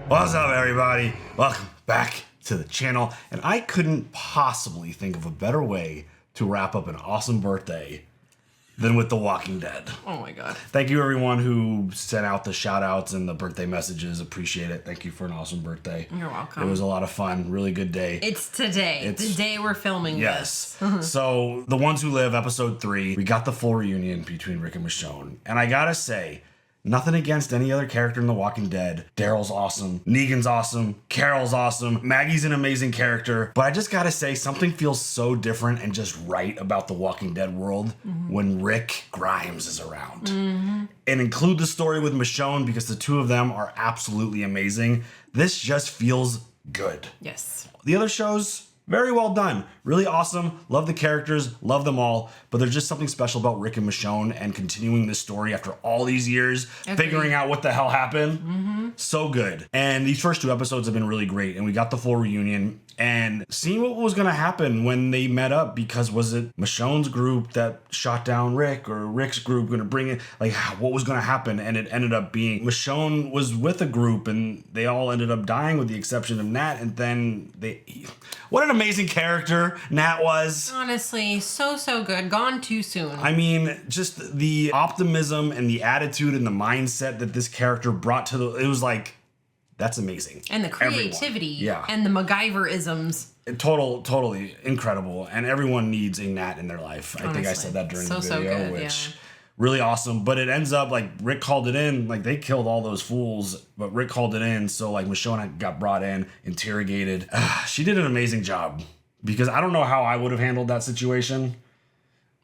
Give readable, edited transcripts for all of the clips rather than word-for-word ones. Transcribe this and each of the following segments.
What's up, everybody? Welcome back to the channel. And I couldn't possibly think of a better way to wrap up an awesome birthday than with The Walking Dead. Oh my god. Thank you, everyone who sent out the shout outs and the birthday messages. Appreciate it. Thank you for an awesome birthday. You're welcome. It was a lot of fun. Really good day. It's today. The day we're filming this. So, The Ones Who Live, episode 3, we got the full reunion between Rick and Michonne. And I gotta say, nothing against any other character in The Walking Dead. Daryl's awesome. Negan's awesome. Carol's awesome. Maggie's an amazing character. But I just gotta say, something feels so different and just right about The Walking Dead world when Rick Grimes is around. And include the story with Michonne because the two of them are absolutely amazing. This just feels good. Yes. The other shows, very well done. Really awesome. Love the characters. Love them all. But there's just something special about Rick and Michonne and continuing this story after all these years, figuring out what the hell happened. So good. And these first 2 episodes have been really great. And we got the full reunion and seeing what was going to happen when they met up, because was it Michonne's group that shot down Rick or Rick's group going to bring it? Like, what was going to happen? And it ended up being Michonne was with a group and they all ended up dying with the exception of Nat. And then what an amazing character Nat was. Honestly, so good. Gone too soon. I mean, just the optimism and the attitude and the mindset that this character brought to it was like, that's amazing. And the creativity. Yeah. And the MacGyver-isms. Totally incredible. And everyone needs a Nat in their life. I think I said that during the video, good, which really awesome. But it ends up like Rick called it in. Like they killed all those fools, but Rick called it in. So like Michonne got brought in, interrogated. She did an amazing job because I don't know how I would have handled that situation.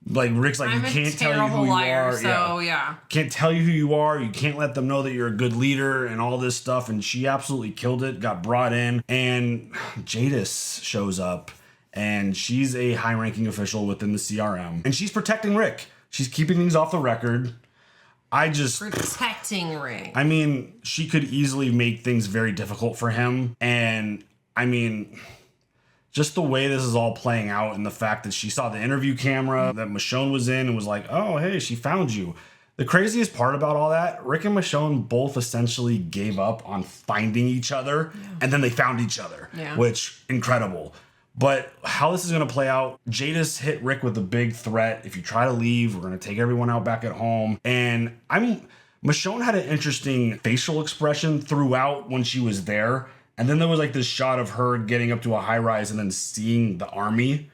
Like Rick's like, you can't tell you who you are. So yeah. Can't tell you who you are. You can't let them know that you're a good leader and all this stuff. And she absolutely killed it, got brought in. And Jadis shows up and she's a high-ranking official within the CRM. And she's protecting Rick. She's keeping things off the record. Protecting Rick. I mean, she could easily make things very difficult for him. And I mean, just the way this is all playing out and the fact that she saw the interview camera that Michonne was in and was like, oh, hey, she found you. The craziest part about all that, Rick and Michonne both essentially gave up on finding each other and then they found each other, which incredible. But how this is going to play out, Jadis hit Rick with a big threat. If you try to leave, we're going to take everyone out back at home. And Michonne had an interesting facial expression throughout when she was there. And then there was like this shot of her getting up to a high rise and then seeing the army.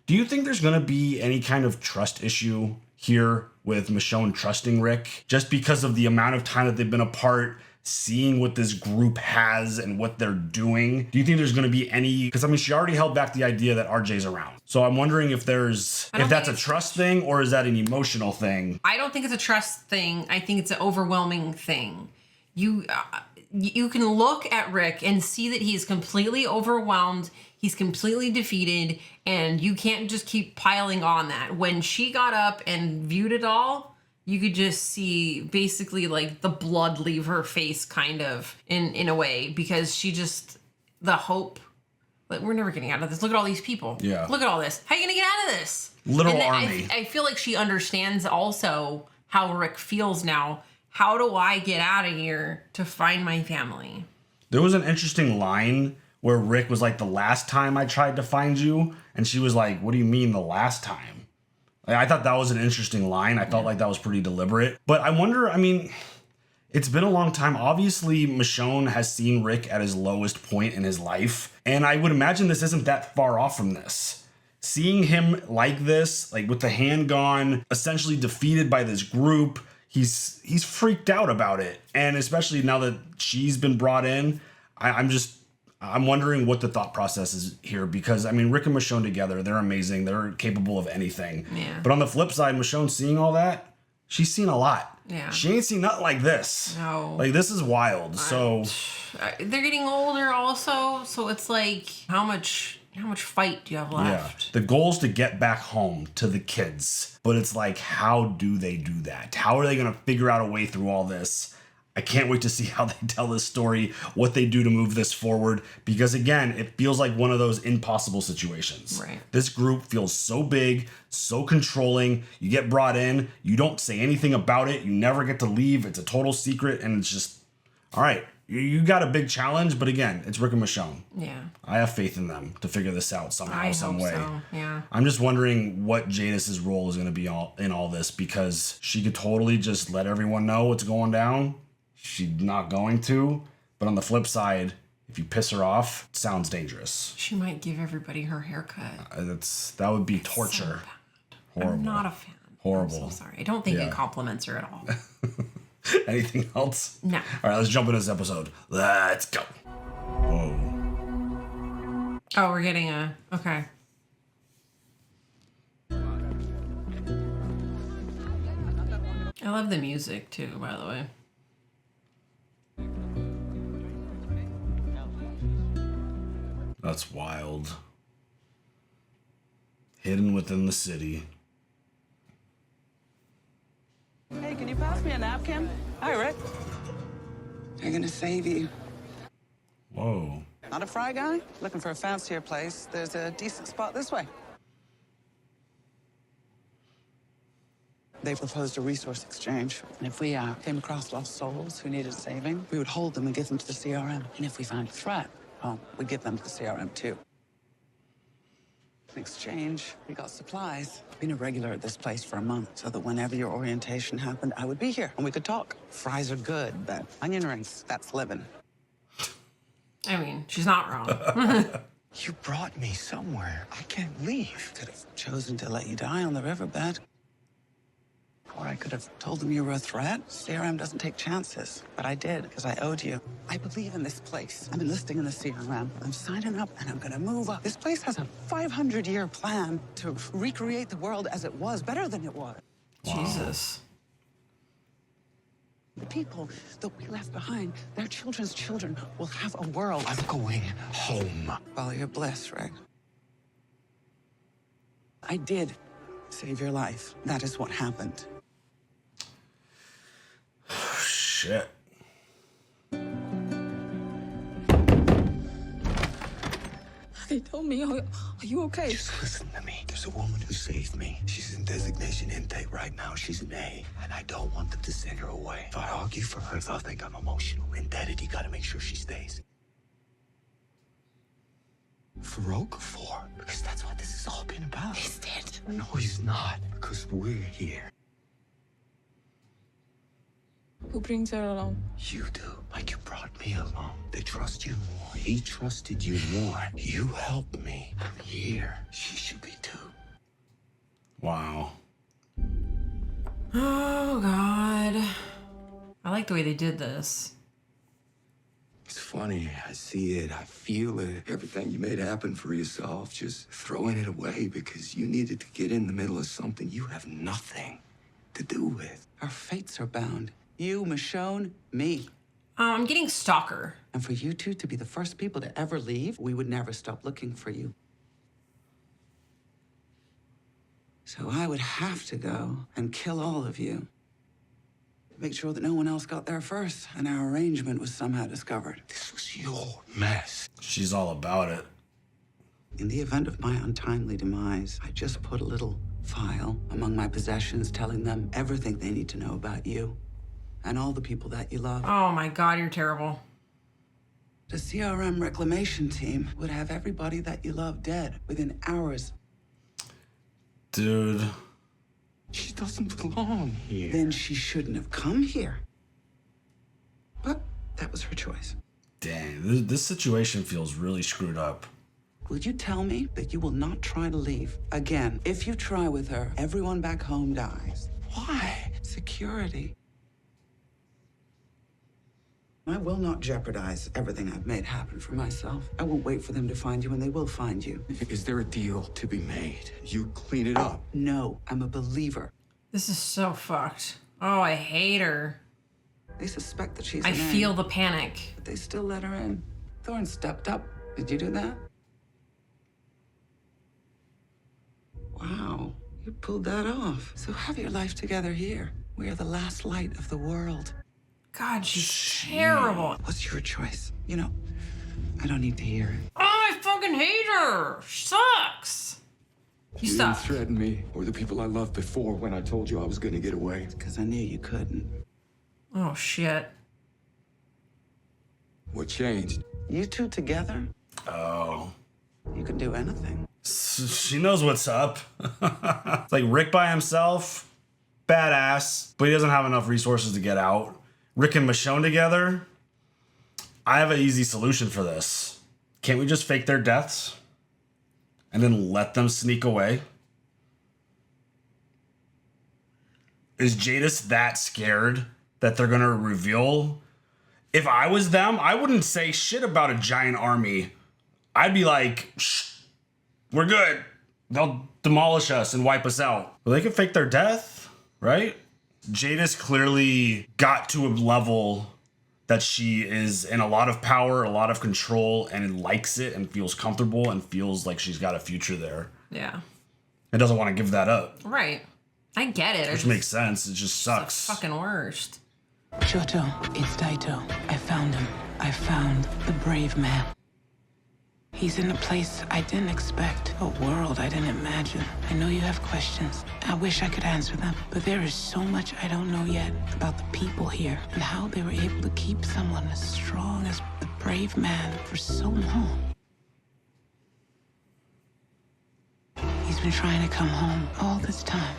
Do you think there's going to be any kind of trust issue here with Michonne trusting Rick just because of the amount of time that they've been apart, seeing what this group has and what they're doing? Do you think there's going to be any, because I mean, she already held back the idea that RJ's around. So I'm wondering if that's a trust thing or is that an emotional thing? I don't think it's a trust thing. I think it's an overwhelming thing. You can look at Rick and see that he's completely overwhelmed. He's completely defeated. And you can't just keep piling on that. When she got up and viewed it all, you could just see basically like the blood leave her face kind of in a way. Because she just, the hope, like we're never getting out of this. Look at all these people. Yeah. Look at all this. How are you going to get out of this? Literal army. I feel like she understands also how Rick feels now. How do I get out of here to find my family? There was an interesting line where Rick was like, the last time I tried to find you. And she was like, what do you mean the last time? I thought that was an interesting line. I felt like that was pretty deliberate. But I wonder, I mean, it's been a long time. Obviously, Michonne has seen Rick at his lowest point in his life. And I would imagine this isn't that far off from this. Seeing him like this, like with the hand gone, essentially defeated by this group, he's freaked out about it. And especially now that she's been brought in, I'm wondering what the thought process is here, because I mean, Rick and Michonne together, they're amazing. They're capable of anything. Yeah. But on the flip side, Michonne seeing all that, she's seen a lot. Yeah. She ain't seen nothing like this. No. Like this is wild. So they're getting older also. So it's like, how much fight do you have left? Yeah. The goal is to get back home to the kids. But it's like, how do they do that? How are they going to figure out a way through all this? I can't wait to see how they tell this story, what they do to move this forward. Because again, it feels like one of those impossible situations. Right. This group feels so big, so controlling. You get brought in, you don't say anything about it. You never get to leave. It's a total secret. And it's just, all right, you got a big challenge, but again, it's Rick and Michonne. Yeah. I have faith in them to figure this out somehow, some way. So. Yeah. I'm just wondering what Jadis's role is going to be in all this, because she could totally just let everyone know what's going down. She's not going to. But on the flip side, if you piss her off, it sounds dangerous. She might give everybody her haircut. That would be torture. So horrible. I'm not a fan. Horrible. I'm so sorry. I don't think it compliments her at all. Anything else? No. All right, let's jump into this episode. Let's go. Whoa. Oh, we're getting a... Okay. I love the music, too, by the way. That's wild. Hidden within the city. Hey, can you pass me a napkin? Hi, Rick. They're gonna save you. Whoa. Not a fry guy? Looking for a fancier place? There's a decent spot this way. They proposed a resource exchange. And if we came across lost souls who needed saving, we would hold them and give them to the CRM. And if we found a threat, well, we'd give them to the CRM too. In exchange, we got supplies. Been a regular at this place for a month, so that whenever your orientation happened, I would be here and we could talk. Fries are good, but onion rings, that's living. I mean, she's not wrong. You brought me somewhere. I can't leave. Could have chosen to let you die on the riverbed. Or I could have told them you were a threat. CRM doesn't take chances. But I did, because I owed you. I believe in this place. I'm enlisting in the CRM. I'm signing up, and I'm gonna move up. This place has a 500-year plan to recreate the world as it was, better than it was. Wow. Jesus. The people that we left behind, their children's children will have a world. I'm going home. Follow your bliss, Rick. I did save your life. That is what happened. Shit. They told me, are you okay? Just listen to me. There's a woman who saved me. She's in designation intake right now. She's an A, and I don't want them to send her away. If I argue for her, they'll think I'm emotional, indebted. You gotta make sure she stays. For Okafor, because that's what this has all been about. He's dead. No, he's not, because we're here. Who brings her along? You do, like you brought me along. They trust you more. He trusted you more. You helped me. I'm here. She should be too. Wow. Oh, God. I like the way they did this. It's funny. I see it. I feel it. Everything you made happen for yourself, just throwing it away because you needed to get in the middle of something you have nothing to do with. Our fates are bound. You, Michonne, me. I'm getting stalker. And for you two to be the first people to ever leave, we would never stop looking for you. So I would have to go and kill all of you. Make sure that no one else got there first, and our arrangement was somehow discovered. This was your mess. She's all about it. In the event of my untimely demise, I just put a little file among my possessions telling them everything they need to know about you and all the people that you love. Oh, my God, you're terrible. The CRM reclamation team would have everybody that you love dead within hours. Dude. She doesn't belong here. Then she shouldn't have come here. But that was her choice. Dang, this situation feels really screwed up. Will you tell me that you will not try to leave again? If you try with her, everyone back home dies. Why? Security. I will not jeopardize everything I've made happen for myself. I won't wait for them to find you, and they will find you. Is there a deal to be made? You clean it up. No, I'm a believer. This is so fucked. Oh, I hate her. They suspect that she's I an A, feel the panic. but they still let her in. Thorne stepped up. Did you do that? Wow, you pulled that off. So have your life together here. We are the last light of the world. God, she's terrible. What's your choice? You know, I don't need to hear it. Oh, I fucking hate her. She sucks. You You suck. didn't threaten me or the people I loved before when I told you I was gonna get away. Because I knew you couldn't. Oh, shit. What changed? You two together, Oh. you can do anything. She knows what's up. It's like Rick by himself, badass, but he doesn't have enough resources to get out. Rick and Michonne together, I have an easy solution for this. Can't we just fake their deaths and then let them sneak away? Is Jadis that scared that they're gonna reveal? If I was them, I wouldn't say shit about a giant army. I'd be like, shh, we're good. They'll demolish us and wipe us out. Well, they can fake their death, right? Jadis clearly got to a level that she is in a lot of power, a lot of control, and likes it and feels comfortable and feels like she's got a future there. Yeah. And doesn't want to give that up. Right. I get it. Which makes sense. It just sucks. It's the fucking worst. Shoto, it's Daito. I found him. I found the brave man. He's in a place I didn't expect, a world I didn't imagine. I know you have questions. I wish I could answer them, but there is so much I don't know yet about the people here and how they were able to keep someone as strong as the brave man for so long. He's been trying to come home all this time.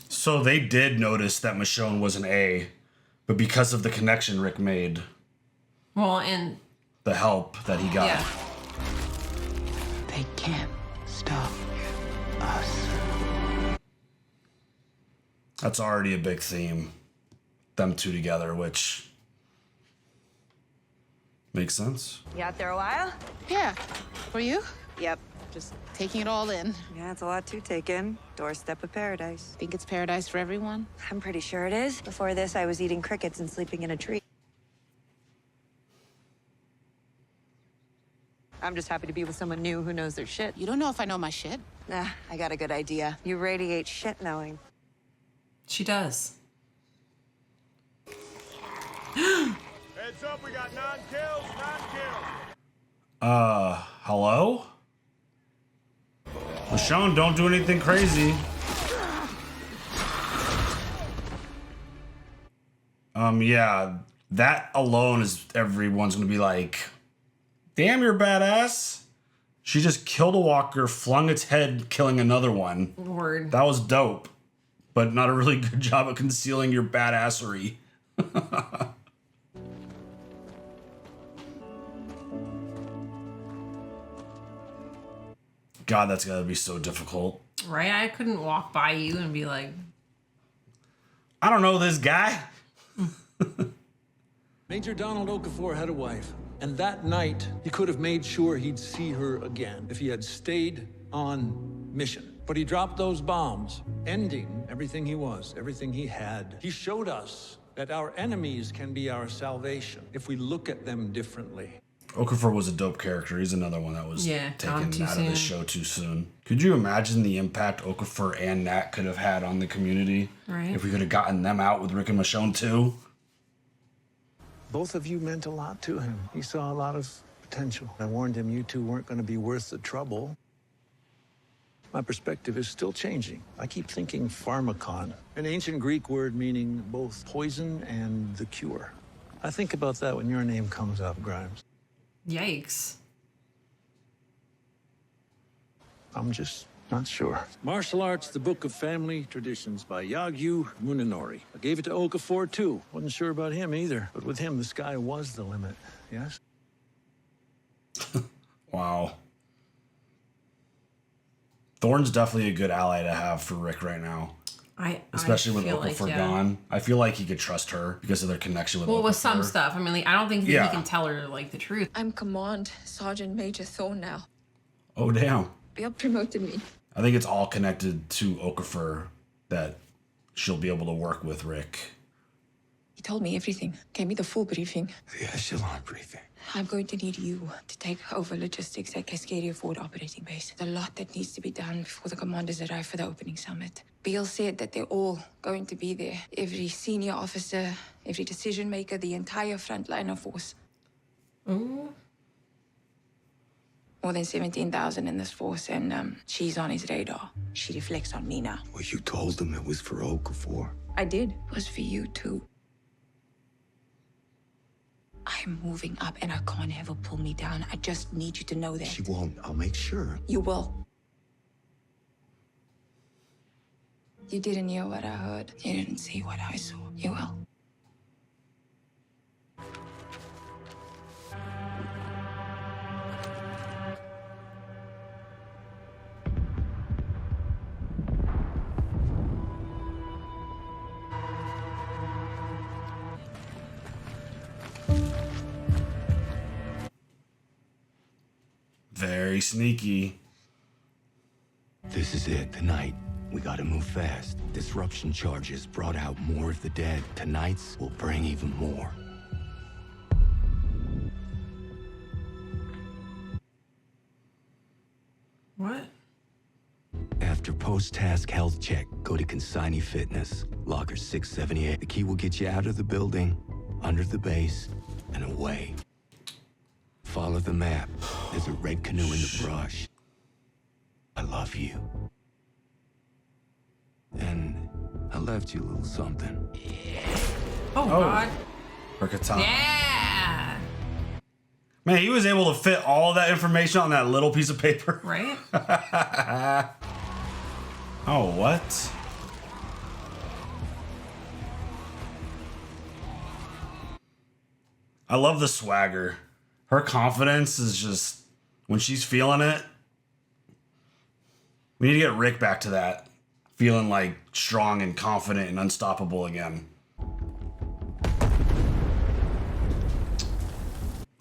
So they did notice that Michonne was an A, but because of the connection Rick made, Well, and the help that he got. yeah. They can't stop us. That's already a big theme. Them two together, which makes sense. You out there a while? Yeah. For you? Yep. Just taking it all in. Yeah, it's a lot to take in. Doorstep of paradise. Think it's paradise for everyone? I'm pretty sure it is. Before this, I was eating crickets and sleeping in a tree. I'm just happy to be with someone new who knows their shit. You don't know if I know my shit. Nah, I got a good idea. You radiate shit knowing. She does. Heads up, we got 9 kills, 9 kills. Hello? Michonne, don't do anything crazy. Yeah, that alone is everyone's gonna be like, damn, you're badass. She just killed a walker, flung its head, killing another one. Word. That was dope, but not a really good job of concealing your badassery. God, that's gotta be so difficult. Right? I couldn't walk by you and be like, I don't know this guy. Major Donald Okafor had a wife, and that night he could have made sure he'd see her again if he had stayed on mission. But he dropped those bombs, ending everything he was, everything he had. He showed us that our enemies can be our salvation if we look at them differently. Okafor was a dope character. He's another one that was taken out too of the soon. show too soon. Could you imagine the impact Okafor and Nat could have had on the community? Right. If we could have gotten them out with Rick and Michonne too? Both of you meant a lot to him. He saw a lot of potential. I warned him you two weren't going to be worth the trouble. My perspective is still changing. I keep thinking pharmakon, an ancient Greek word meaning both poison and the cure. I think about that when your name comes up, Grimes. yikes. I'm just not sure. Martial Arts, The Book of Family Traditions by Yagyu Munenori. I gave it to Okafor, too. Wasn't sure about him either. But with him, the sky was the limit, yes? Wow. Thorne's definitely a good ally to have for Rick right now. Especially with feel Okafor like, gone. I feel like he could trust her because of their connection with Okafor. Well, with some stuff. I mean, like, I don't think Yeah. he can tell her, like, the truth. I'm Command Sergeant Major Thorne now. Oh, damn. Bill promoted me. I think it's all connected to Okafor that she'll be able to work with Rick. He told me everything, gave me the full briefing. The echelon briefing. I'm going to need you to take over logistics at Cascadia Forward Operating Base. There's a lot that needs to be done before the commanders arrive for the opening summit. Beale said that they're all going to be there. Every senior officer, every decision maker, the entire frontliner force. Ooh. More than 17,000 in this force, and she's on his radar. She reflects on me now. Well, you told them it was for Okafor. I did. It was for you, too. I'm moving up and I can't have her pull me down. I just need you to know that. She won't. I'll make sure. You will. You didn't hear what I heard. You didn't see what I saw. You will. Very sneaky. This is it, tonight. We gotta move fast. Disruption charges brought out more of the dead. Tonight's will bring even more. What? After post-task health check, go to Consignee Fitness, locker 678. The key will get you out of the building, under the base, and away. Follow the map. There's a red canoe in the brush. I love you. And I left you a little something. Oh, God. Her katana. Yeah. Man, he was able to fit all that information on that little piece of paper. Right? Oh, what? I love the swagger. Her confidence is just, when she's feeling it. We need to get Rick back to that. Feeling like strong and confident and unstoppable again.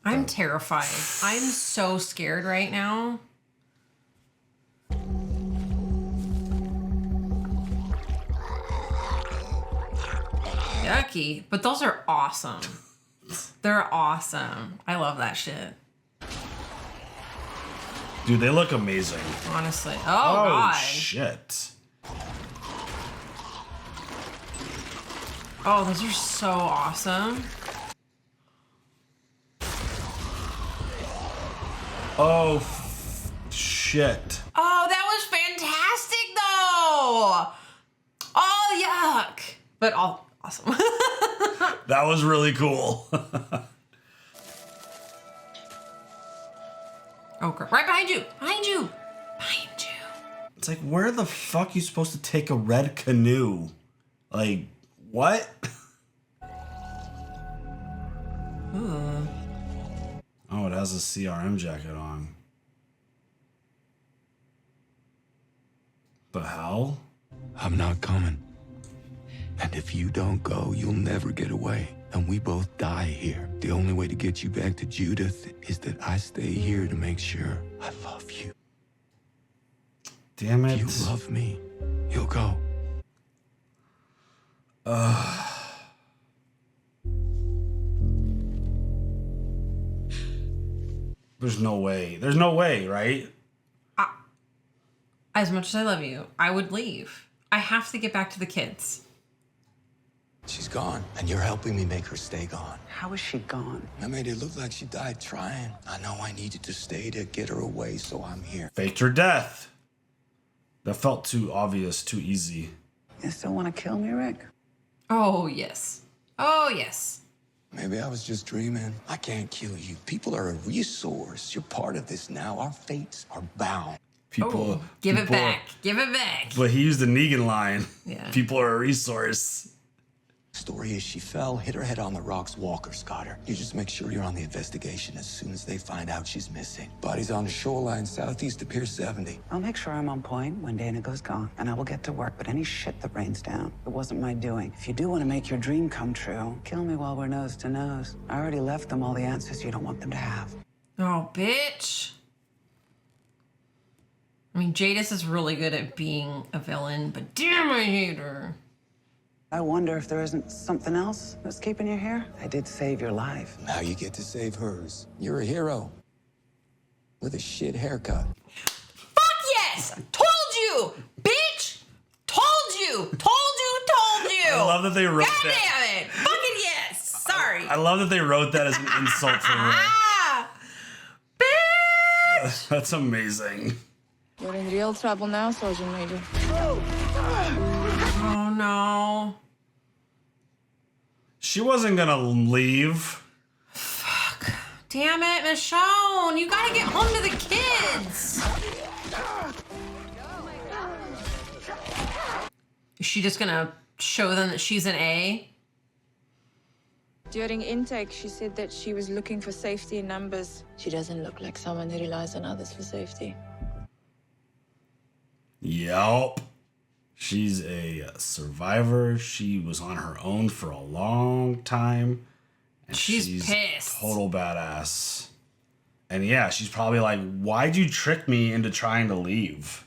I'm terrified. I'm so scared right now. Yucky. But those are awesome. They're awesome. I love that shit. Dude, they look amazing. Honestly. Oh, God. Shit. Oh, those are so awesome. Oh, shit. Oh, that was fantastic, though. Oh, yuck. But all awesome. That was really cool. Oh, crap. Right behind you. Behind you. Behind you. It's like, where the fuck are you supposed to take a red canoe? Like, what? Oh, it has a CRM jacket on. The hell? I'm not coming. And if you don't go, you'll never get away. And we both die here. The only way to get you back to Judith is that I stay here to make sure I love you. Damn it. If you love me, you'll go. There's no way. There's no way, right? As much as I love you, I would leave. I have to get back to the kids. She's gone, and you're helping me make her stay gone. How is she gone? I made it look like she died trying. I know I needed to stay to get her away, so I'm here. Faked her death. That felt too obvious, too easy. You still want to kill me, Rick? Oh, yes. Oh, yes. Maybe I was just dreaming. I can't kill you. People are a resource. You're part of this now. Our fates are bound. People, Give it people- back. Give it back. But he used the Negan line. Yeah. People are a resource. Story is she fell, hit her head on the rocks. Walkers got her. You just make sure you're on the investigation as soon as they find out she's missing. Body's on the shoreline southeast of Pier 70. I'll make sure I'm on point when Dana goes gone, and I will get to work. But any shit that rains down, it wasn't my doing. If you do want to make your dream come true, kill me while we're nose to nose. I already left them all the answers you don't want them to have. Oh, bitch. I mean, Jadis is really good at being a villain, but damn, I hate her. I wonder if there isn't something else that's keeping you here. I did save your life. Now you get to save hers. You're a hero. With a shit haircut. Fuck yes! Told you! Bitch! Told you! Told you! I love that they wrote God that. damn it! Fucking yes! Sorry. I love that they wrote that as an insult for Rick. Ah! Bitch! That's amazing. You're in real trouble now, Sergeant Major. Oh no. She wasn't gonna leave. Damn it, Michonne! You gotta get home to the kids! Is she just gonna show them that she's an A? During intake, she said that she was looking for safety in numbers. She doesn't look like someone who relies on others for safety. Yup. She's a survivor. She was on her own for a long time. And she's pissed. Total badass. And yeah, she's probably like, why'd you trick me into trying to leave?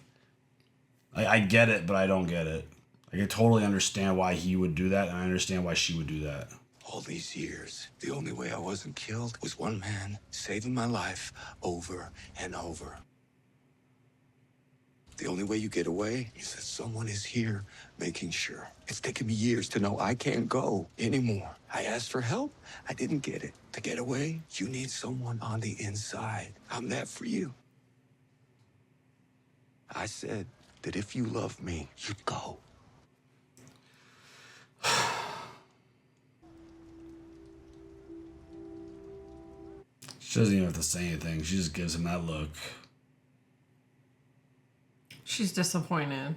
I get it, but I don't get it. Like, I totally understand why he would do that, and I understand why she would do that. All these years, the only way I wasn't killed was one man saving my life over and over. The only way you get away is that someone is here making sure. It's taken me years to know I can't go anymore. I asked for help. I didn't get it. To get away, you need someone on the inside. I'm that for you. I said that if you love me, you'd go. She doesn't even have to say anything. She just gives him that look. She's disappointed.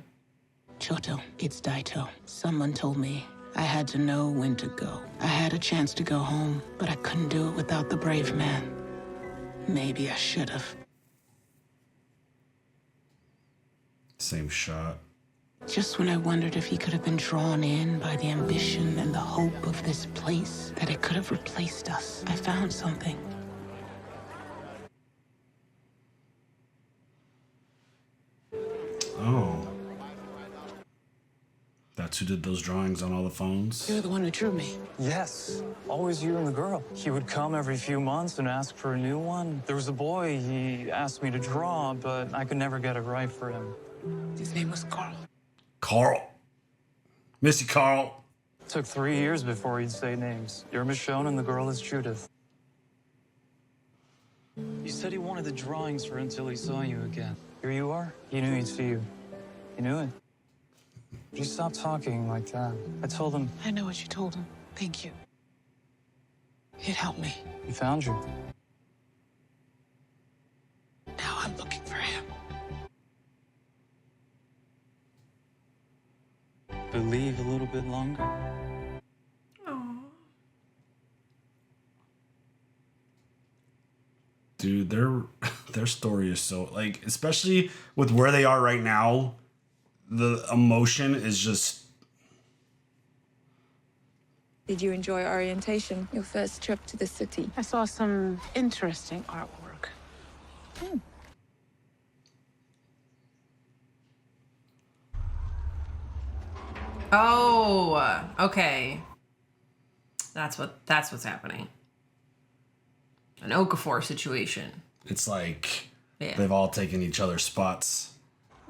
Choto, it's Daito. Someone told me I had to know when to go. I had a chance to go home, but I couldn't do it without the brave man. Maybe I should have. Same shot. Just when I wondered if he could have been drawn in by the ambition and the hope of this place, that it could have replaced us, I found something. Oh. That's who did those drawings on all the phones? You're the one who drew me. Yes, always you and the girl. He would come every few months and ask for a new one. There was a boy he asked me to draw, but I could never get it right for him. His name was Carl. Carl. Missy Carl. Took 3 years before he'd say names. You're Michonne and the girl is Judith. He said he wanted the drawings for until he saw you again. Here you are. He knew he'd see you. He knew it. But he stopped talking like that. I told him. I know what you told him. Thank you. It helped me. He found you. Now I'm looking for him. Believe a little bit longer. Dude, their story is so, like, especially with where they are right now, the emotion is just... Did you enjoy orientation, your first trip to the city? I saw some interesting artwork. Oh, okay. That's what's happening. An Okafor situation. It's like Yeah. they've all taken each other's spots.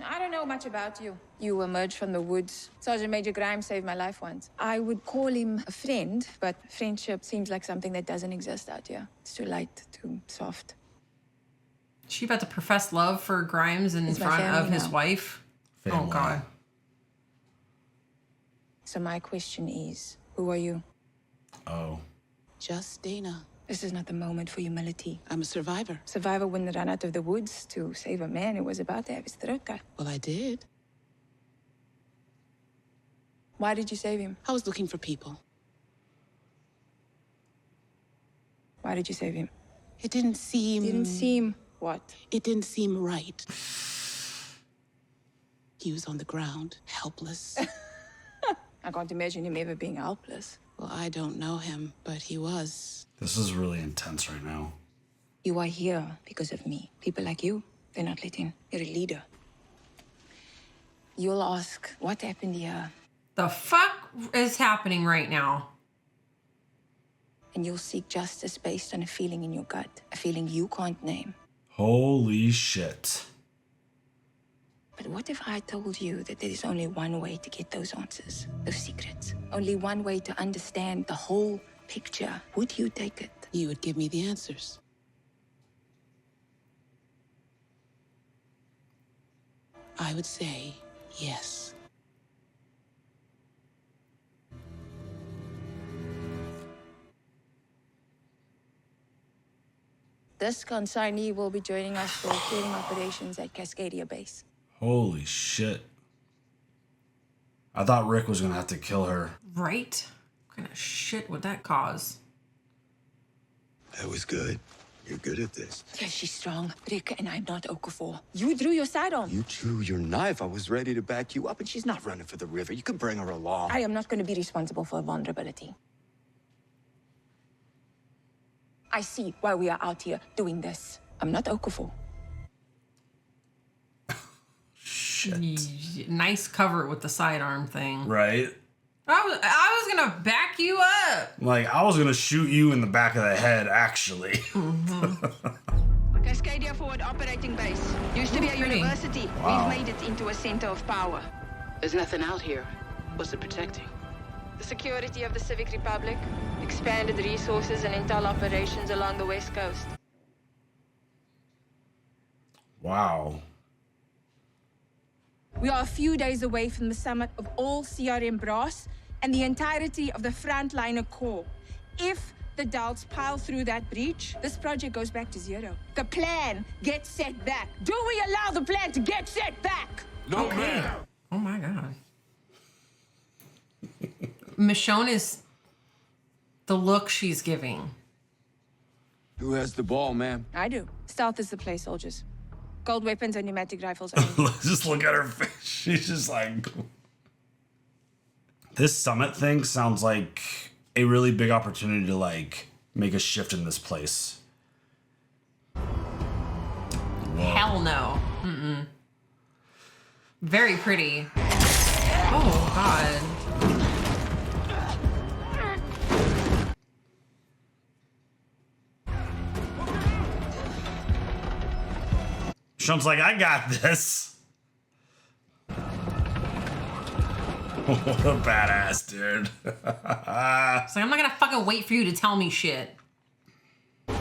I don't know much about you. You emerged from the woods. Sergeant Major Grimes saved my life once. I would call him a friend, but friendship seems like something that doesn't exist out here. It's too light, too soft. Is she about to profess love for Grimes in It's my front of family his now. wife? Family. Oh, God. So my question is, who are you? Oh. Just Dana. This is not the moment for humility. I'm a survivor. Survivor wouldn't run out of the woods to save a man who was about to have his throat cut. Well, I did. Why did you save him? I was looking for people. Why did you save him? It didn't seem... Didn't seem what? It didn't seem right. He was on the ground, helpless. I can't imagine him ever being helpless. Well, I don't know him, but he was. This is really intense right now. You are here because of me. People like you, they're not let in. You're a leader. You'll ask, what happened here? The fuck is happening right now? And you'll seek justice based on a feeling in your gut, a feeling you can't name. Holy shit. But what if I told you that there is only one way to get those answers, those secrets? Only one way to understand the whole picture. Would you take it? You would give me the answers. I would say yes. This consignee will be joining us for clearing operations at Cascadia Base. Holy shit. I thought Rick was gonna have to kill her. Right? What kind of shit would that cause? That was good. You're good at this. Yeah, she's strong, Rick, and I'm not Okafor. You drew your sidearm. You drew your knife. I was ready to back you up, and she's not running for the river. You can bring her along. I am not going to be responsible for a vulnerability. I see why we are out here doing this. I'm not Okafor. Shit. Nice cover with the sidearm thing. Right? I was gonna back you up. Like, I was gonna shoot you in the back of the head, actually. Cascadia Forward Operating Base. Used to be a university. Wow. We've made it into a center of power. There's nothing out here. What's it protecting? The security of the Civic Republic, expanded resources and intel operations along the West Coast. Wow. We are a few days away from the summit of all CRM brass and the entirety of the frontliner core. If the Delts pile through that breach, this project goes back to zero. The plan gets set back. Do we allow the plan to get set back? No, man. Oh my god. Michonne is the look she's giving. Who has the ball, ma'am? I do. Stealth is the play, soldiers. Gold weapons and pneumatic rifles only. Just look at her face. She's just like... This summit thing sounds like a really big opportunity to, like, make a shift in this place. Hell no. Mm-mm. Very pretty. Oh, God. Sean's like, I got this. What a badass, dude. It's like, I'm not gonna fucking wait for you to tell me shit. Well,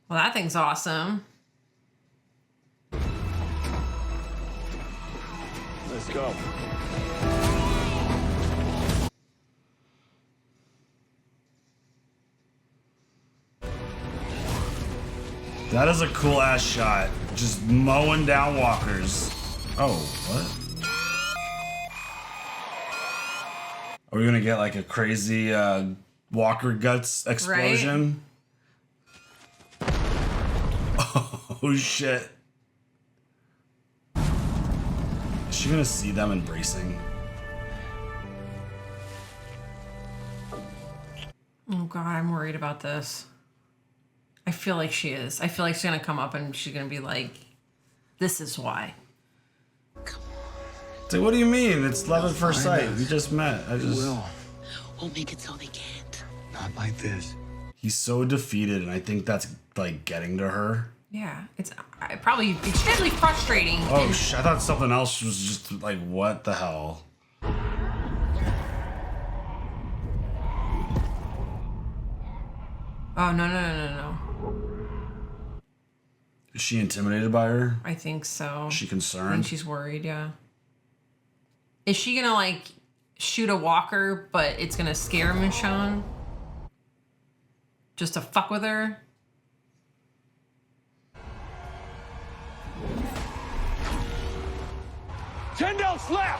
that thing's awesome. Let's go. That is a cool ass shot. Just mowing down walkers. Oh, what? Are we gonna get like a crazy walker guts explosion? Right? Oh shit. Is she gonna see them embracing? Oh god, I'm worried about this. I feel like she is. I feel like she's gonna come up and she's gonna be like, this is why. So what do you mean? It's love at first sight. We just met. We'll make it so they can't. Not like this. He's so defeated, and I think that's like getting to her. Yeah, it's probably extremely frustrating. Oh, I thought something else was just like, what the hell? Oh, no. Is she intimidated by her? I think so. Is she I concerned? think she's worried, yeah. Is she gonna, like, shoot a walker, but it's gonna scare Michonne? Just to fuck with her? Tyndall slap!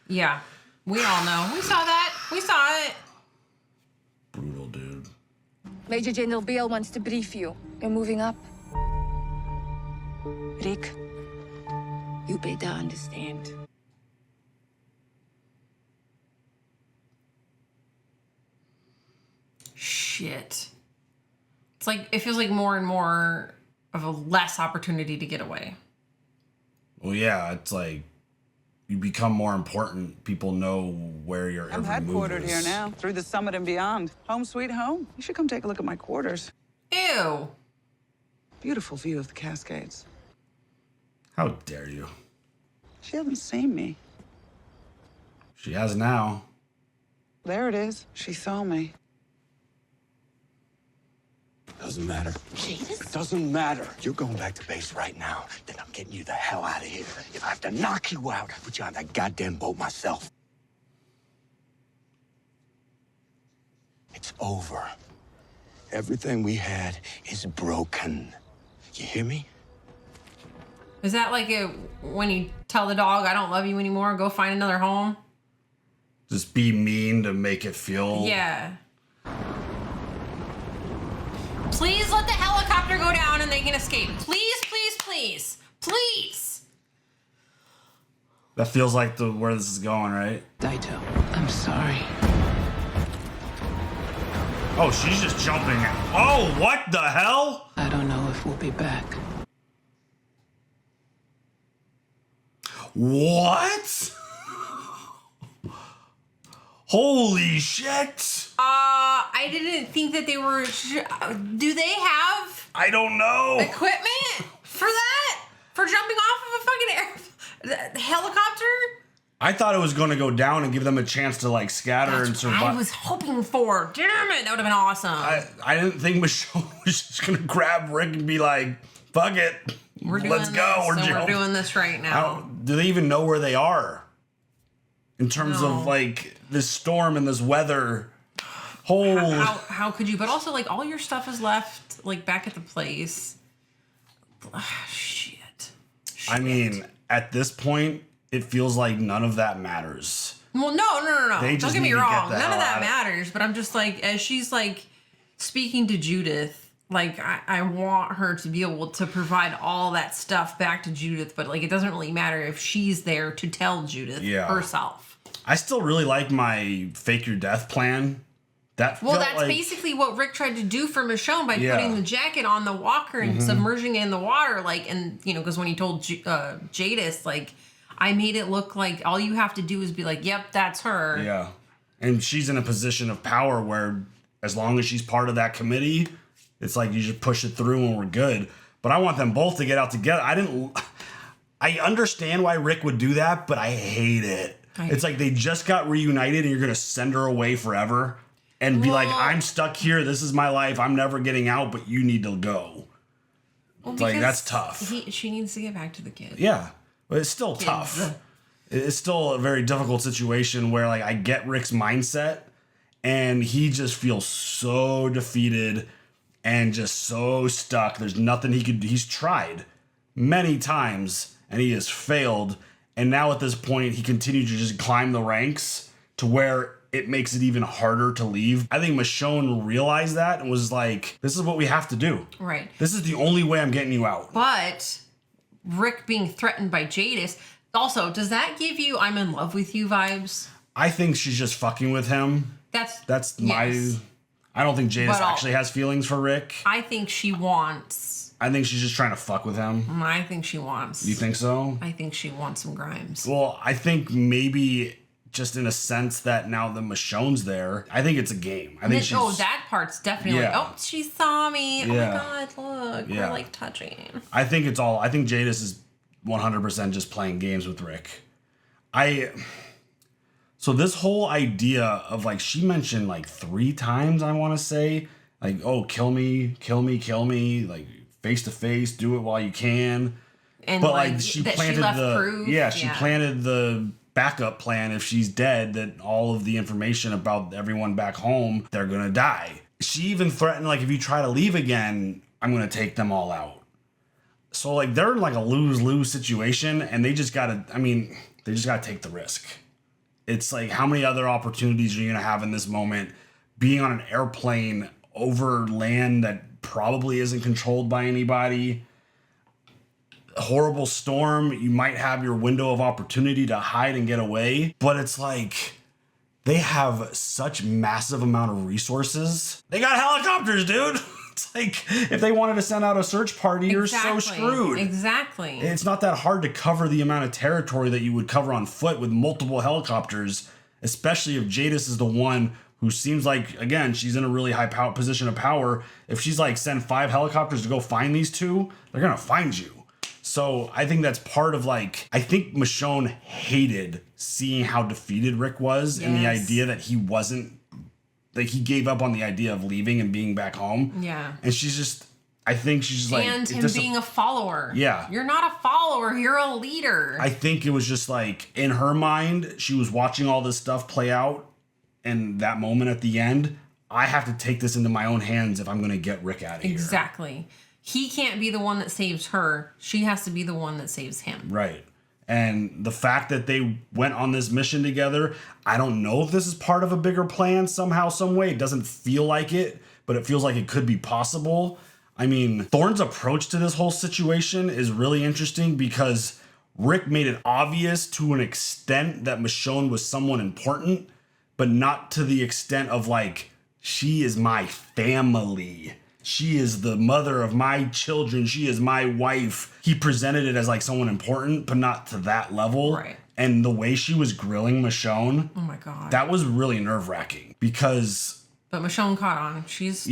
Yeah. We all know. We saw that. We saw it. Brutal, dude. Major General Beale wants to brief you. You're moving up. Rick, you better understand. Shit. It's like, it feels like more and more of a less opportunity to get away. Well, yeah, it's like you become more important. People know where your I'm every move headquartered is. here now, through the summit and beyond. Home sweet home. You should come take a look at my quarters. Ew. Beautiful view of the Cascades. How dare you? She hasn't seen me. She has now. There it is. She saw me. Doesn't matter. It doesn't matter. You're going back to base right now. Then I'm getting you the hell out of here. If I have to knock you out, I'll put you on that goddamn boat myself. It's over. Everything we had is broken. You hear me? Is that like when you tell the dog, I don't love you anymore, go find another home? Just be mean to make it feel... Yeah. Please let the helicopter go down and they can escape. Please, please, please. Please. That feels like where this is going, right? Daito, I'm sorry. Oh, she's just jumping. Oh, what the hell? I don't know if we'll be back. What? Holy shit. I didn't think that they were... Do they have... I don't know. Equipment for that? For jumping off of a fucking helicopter? I thought it was going to go down and give them a chance to like scatter and survive. I was hoping for. Damn it, that would have been awesome. I didn't think Michonne was just going to grab Rick and be like, fuck it. Let's go. We're doing this right now. Do they even know where they are? In terms of like this storm and this weather. How could you? But also like all your stuff is left like back at the place. Shit. I mean, at this point, it feels like none of that matters. Well, no. They Don't just get me need to wrong. get the None of hell that out of- matters. But I'm just like, as she's like speaking to Judith, like I want her to be able to provide all that stuff back to Judith. But like, it doesn't really matter if she's there to tell Judith herself. I still really like my fake your death plan. That's basically what Rick tried to do for Michonne by putting the jacket on the walker and submerging it in the water. Like, and you know, because when he told Jadis, like, I made it look like all you have to do is be like, yep, that's her. Yeah. And she's in a position of power where as long as she's part of that committee, it's like you just push it through and we're good. But I want them both to get out together. I understand why Rick would do that, but I hate it. It's like they just got reunited and you're going to send her away forever and be like, I'm stuck here. This is my life. I'm never getting out, but you need to go. Well, like, that's tough. She needs to get back to the kid. Yeah. But it's still tough. It's still a very difficult situation where like I get Rick's mindset and he just feels so defeated and just so stuck. There's nothing he's tried many times and he has failed. And now at this point, he continued to just climb the ranks to where it makes it even harder to leave. I think Michonne realized that and was like, this is what we have to do. Right. This is the only way I'm getting you out. But Rick being threatened by Jadis, also, does that give you I'm in love with you vibes? I think she's just fucking with him. That's my... I don't think Jadis actually has feelings for Rick. I think she wants... I think she's just trying to fuck with him. I think she wants... You think so? I think she wants some Grimes. Well, I think maybe just in a sense that now that Michonne's there, I think it's a game. I think she's... Oh, that part's definitely like, oh, she saw me. Oh my God, look. Yeah. We're like touching. I think it's all... I think Jadis is 100% just playing games with Rick. So this whole idea of like, she mentioned like 3 times, I want to say, like, oh, kill me, like face to face, do it while you can. And but like she planted proof. She planted the backup plan if she's dead, that all of the information about everyone back home, they're going to die. She even threatened like, if you try to leave again, I'm going to take them all out. So like they're in like a lose-lose situation and they just got to take the risk. It's like, how many other opportunities are you going to have in this moment being on an airplane over land that probably isn't controlled by anybody? A horrible storm. You might have your window of opportunity to hide and get away, but it's like they have such massive amount of resources. They got helicopters, dude. It's like if they wanted to send out a search party, you're so screwed. Exactly. It's not that hard to cover the amount of territory that you would cover on foot with multiple helicopters, especially if Jadis is the one who seems like, again, she's in a really high position of power. If she's like, send 5 helicopters to go find these 2, they're going to find you. So I think that's part of like, I think Michonne hated seeing how defeated Rick was and the idea that he wasn't like he gave up on the idea of leaving and being back home. Yeah. And she's just, I think she's just like, and him being a follower. Yeah. You're not a follower. You're a leader. I think it was just like in her mind, she was watching all this stuff play out, and that moment at the end, I have to take this into my own hands if I'm going to get Rick out of here. Exactly. He can't be the one that saves her. She has to be the one that saves him. Right. And the fact that they went on this mission together, I don't know if this is part of a bigger plan somehow, some way. It doesn't feel like it, but it feels like it could be possible. I mean, Thorne's approach to this whole situation is really interesting because Rick made it obvious to an extent that Michonne was someone important, but not to the extent of like, she is my family. She is the mother of my children. She is my wife. He presented it as like someone important, but not to that level. Right. And the way she was grilling Michonne, oh my God, that was really nerve-wracking because... But Michonne caught on. She's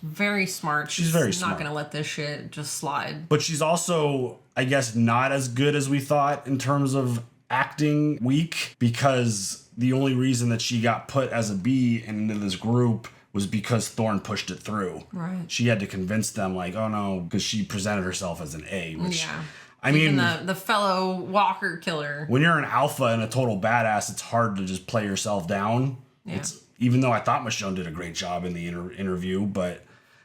very smart. She's very not smart. Not going to let this shit just slide. But she's also, I guess, not as good as we thought in terms of acting weak, because the only reason that she got put as a B into this group was because Thorne pushed it through. Right. She had to convince them, like, oh no, because she presented herself as an A, which, yeah. I Even mean, the fellow Walker killer. when you're an alpha and a total badass, it's hard to just play yourself down. Yeah. It's, even though I thought Michonne did a great job in the interview, but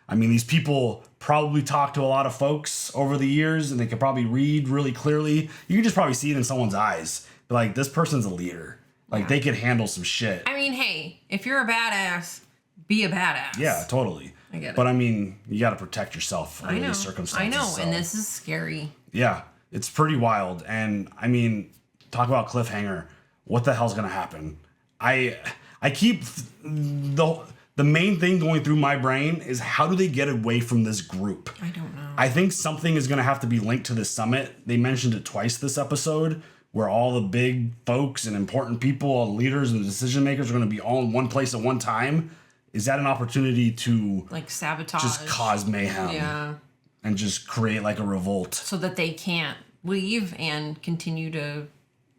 I mean, these people probably talk to a lot of folks over the years, and they can probably read really clearly. You can just probably see it in someone's eyes. Like, this person's a leader. Like, they can handle some shit. I mean, hey, if you're a badass, be a badass. Yeah, totally. I get it. But I mean, you got to protect yourself under these circumstances. I know, so. and this is scary. Yeah, it's pretty wild. And I mean, talk about cliffhanger. What the hell's gonna happen? I keep the main thing going through my brain is, how do they get away from this group? I don't know. I think something is gonna have to be linked to this summit. They mentioned it twice this episode, where all the big folks and important people, all the leaders and the decision makers are gonna be all in one place at one time. Is that an opportunity to like sabotage, just cause mayhem? Yeah. And just create like a revolt. So that they can't leave and continue to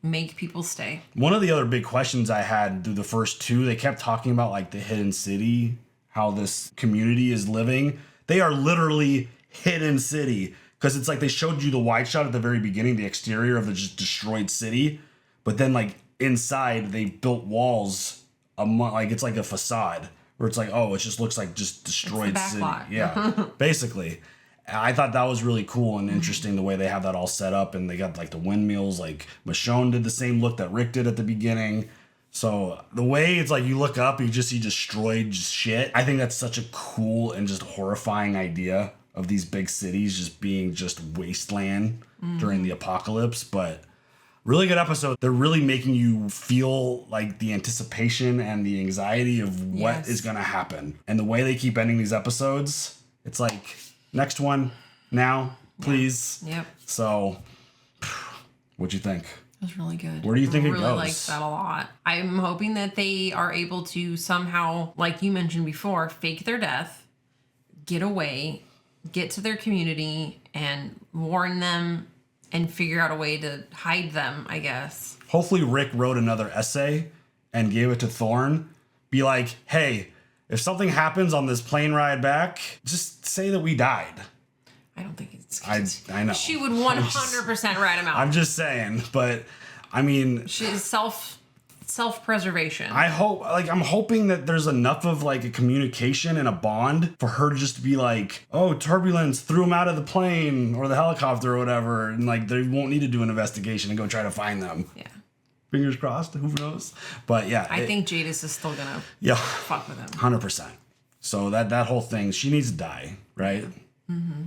make people stay. One of the other big questions I had through the first two, they kept talking about like the hidden city, how this community is living. They are literally hidden city, because it's like they showed you the wide shot at the very beginning, the exterior of the just destroyed city. But then like inside they built walls, like it's like a facade. Where it's like, oh, it just looks like just destroyed city. Lot. Yeah, basically. I thought that was really cool and interesting, the way they have that all set up, and they got like the windmills. Like Michonne did the same look that Rick did at the beginning. So the way it's like you look up, you just see destroyed shit. I think that's such a cool and just horrifying idea of these big cities just being just wasteland during the apocalypse. But really good episode. They're really making you feel like the anticipation and the anxiety of what is going to happen. And the way they keep ending these episodes, it's like, next one now, please. Yep. So, what'd you think? It was really good. Where do you think it goes? I goes? really liked that a lot. I'm hoping that they are able to somehow, like you mentioned before, fake their death, get away, get to their community, and warn them and figure out a way to hide them, I guess. Hopefully Rick wrote another essay and gave it to Thorne. Be like, hey, if something happens on this plane ride back, just say that we died. I don't think it's... I know. She would 100% write him out. I'm just saying, but I mean... She's self-preservation. I'm hoping that there's enough of like a communication and a bond for her to just be like, oh, turbulence threw him out of the plane or the helicopter or whatever, and like they won't need to do an investigation and go try to find them. Yeah. Fingers crossed, who knows? But yeah. I think Jadis is still gonna fuck with him. 100%. So that whole thing, she needs to die, right? Mm-hmm.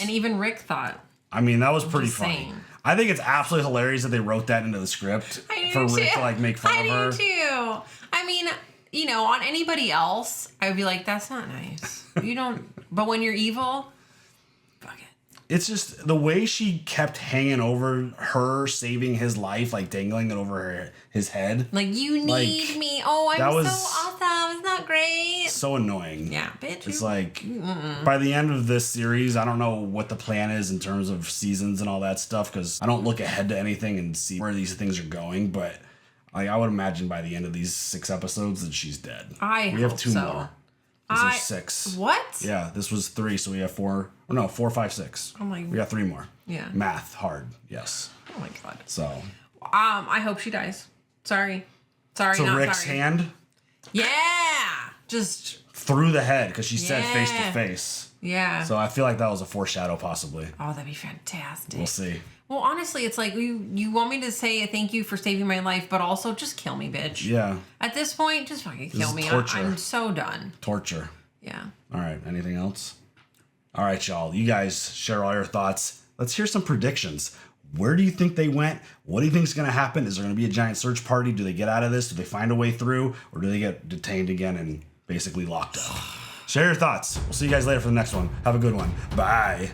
And even Rick thought. I mean, that was pretty funny. Saying. I think it's absolutely hilarious that they wrote that into the script for Rick to like make fun of her. I do too. I mean, on anybody else, I would be like, that's not nice. You don't. But when you're evil, fuck it. It's just the way she kept hanging over her, saving his life, like dangling it over his head. Like, you need me. Oh, I'm so awesome. It's not great. So annoying. Yeah, bitch. It's like, by the end of this series, I don't know what the plan is in terms of seasons and all that stuff, because I don't look ahead to anything and see where these things are going. But Like, I would imagine by the end of these 6 episodes that she's dead. We have 2 so. more. This is 6. What? Yeah, this was 3, so we have 4. Oh, no, 4, 5, 6. Oh my. We got 3 more. Yeah. Math hard. Yes. Oh my god. So. I hope she dies. Sorry. Sorry. So not Rick's sorry. hand. Yeah. Just Through the head because she said face to Yeah. face. Yeah. So I feel like that was a foreshadow, possibly. Oh, that'd be fantastic. We'll see. Well, honestly, it's like you want me to say thank you for saving my life, but also just kill me, bitch. Yeah. At this point, just fucking This kill is me. torture. I'm so done. Torture. Yeah. All right. Anything else? All right, y'all. You guys share all your thoughts. Let's hear some predictions. Where do you think they went? What do you think is going to happen? Is there going to be a giant search party? Do they get out of this? Do they find a way through? Or do they get detained again and basically locked up? Share your thoughts. We'll see you guys later for the next one. Have a good one. Bye.